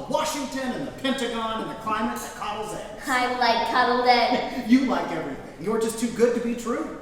of Washington and the Pentagon and the climate that coddles eggs. I like cuddled eggs. You like everything. You're just too good to be true.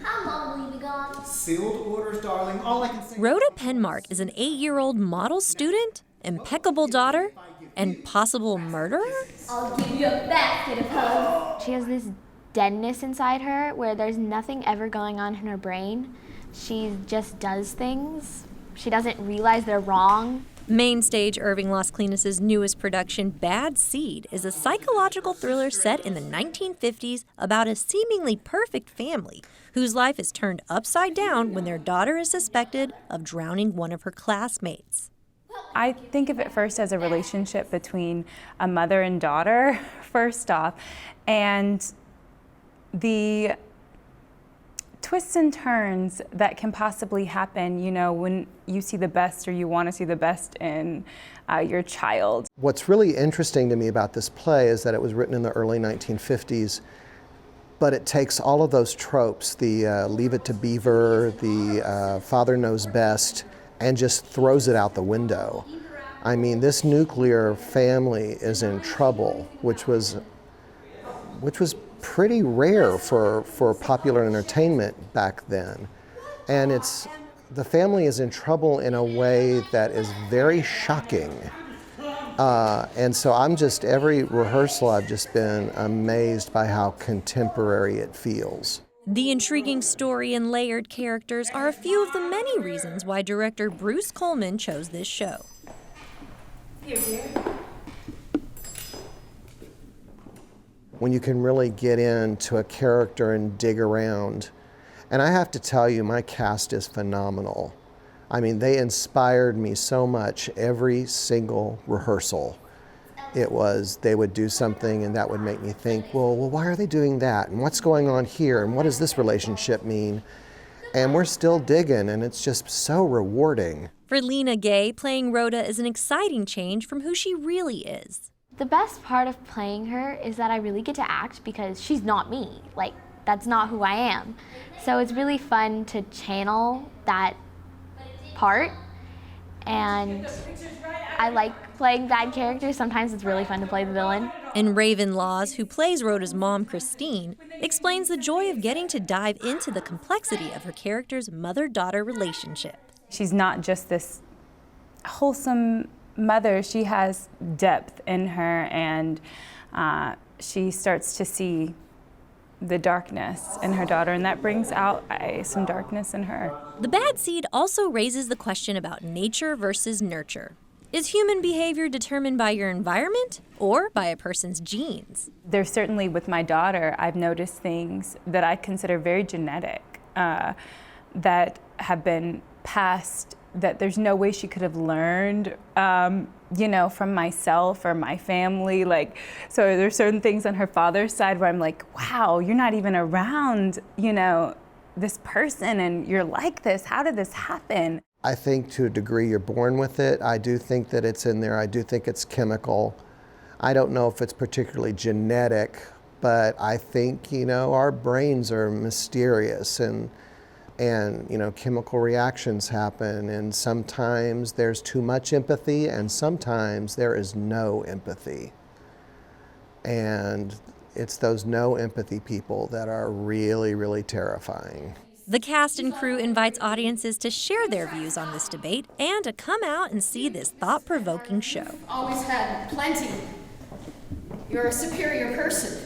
How long will you be gone? Sealed orders, darling. All I can say. Rhoda Penmark is an 8-year-old model student, impeccable daughter, and possible murderer? I'll give you a basket of hugs. She has this deadness inside her where there's nothing ever going on in her brain. She just does things. She doesn't realize they're wrong. MainStage Irving Las Colinas' newest production, Bad Seed, is a psychological thriller set in the 1950s about a seemingly perfect family whose life is turned upside down when their daughter is suspected of drowning one of her classmates. I think of it first as a relationship between a mother and daughter, first off, and the twists and turns that can possibly happen, you know, when you see the best or you want to see the best in your child. What's really interesting to me about this play is that it was written in the early 1950s, but it takes all of those tropes, the Leave It to Beaver, the father knows best, and just throws it out the window. I mean, this nuclear family is in trouble, which was pretty rare for popular entertainment back then. And the family is in trouble in a way that is very shocking. And so every rehearsal I've just been amazed by how contemporary it feels. The intriguing story and layered characters are a few of the many reasons why director Bruce Coleman chose this show. Here, dear. When you can really get into a character and dig around. And I have to tell you, my cast is phenomenal. I mean, they inspired me so much every single rehearsal. They would do something and that would make me think, well, why are they doing that? And what's going on here? And what does this relationship mean? And we're still digging, and it's just so rewarding. For Lena Gay, playing Rhoda is an exciting change from who she really is. The best part of playing her is that I really get to act because she's not me. Like, that's not who I am. So it's really fun to channel that part, and I like playing bad characters. Sometimes it's really fun to play the villain. And Raven Laws, who plays Rhoda's mom, Christine, explains the joy of getting to dive into the complexity of her character's mother-daughter relationship. She's not just this wholesome mother. She has depth in her, and she starts to see the darkness in her daughter, and that brings out some darkness in her. The Bad Seed also raises the question about nature versus nurture. Is human behavior determined by your environment or by a person's genes? There's certainly, with my daughter, I've noticed things that I consider very genetic that have been passed, that there's no way she could have learned, from myself or my family. So there's certain things on her father's side where I'm like, wow, you're not even around, this person, and you're like this. How did this happen? I think to a degree you're born with it. I do think that it's in there. I do think it's chemical. I don't know if it's particularly genetic, but I think, our brains are mysterious, and chemical reactions happen, and sometimes there's too much empathy and sometimes there is no empathy. And it's those no empathy people that are really, really terrifying. The cast and crew invites audiences to share their views on this debate and to come out and see this thought-provoking show. Always had plenty. You're a superior person.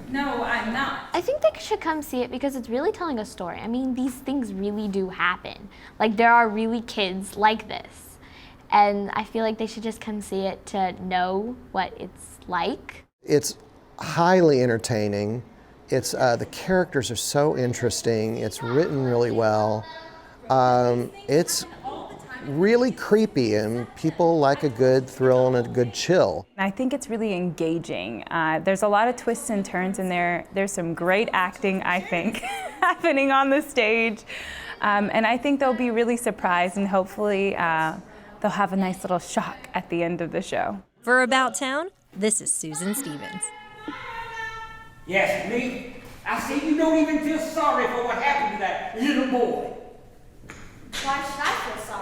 No, I'm not. I think they should come see it because it's really telling a story. I mean, these things really do happen. There are really kids like this. And I feel like they should just come see it to know what it's like. It's highly entertaining. It's the characters are so interesting. It's written really well. It's really creepy, and people like a good thrill and a good chill. I think it's really engaging. There's a lot of twists and turns in there. There's some great acting, I think, happening on the stage. And I think they'll be really surprised, and hopefully they'll have a nice little shock at the end of the show. For About Town, this is Susan Stevens. Yes, me? I see you don't even feel sorry for what happened to that little boy. Why should I feel sorry?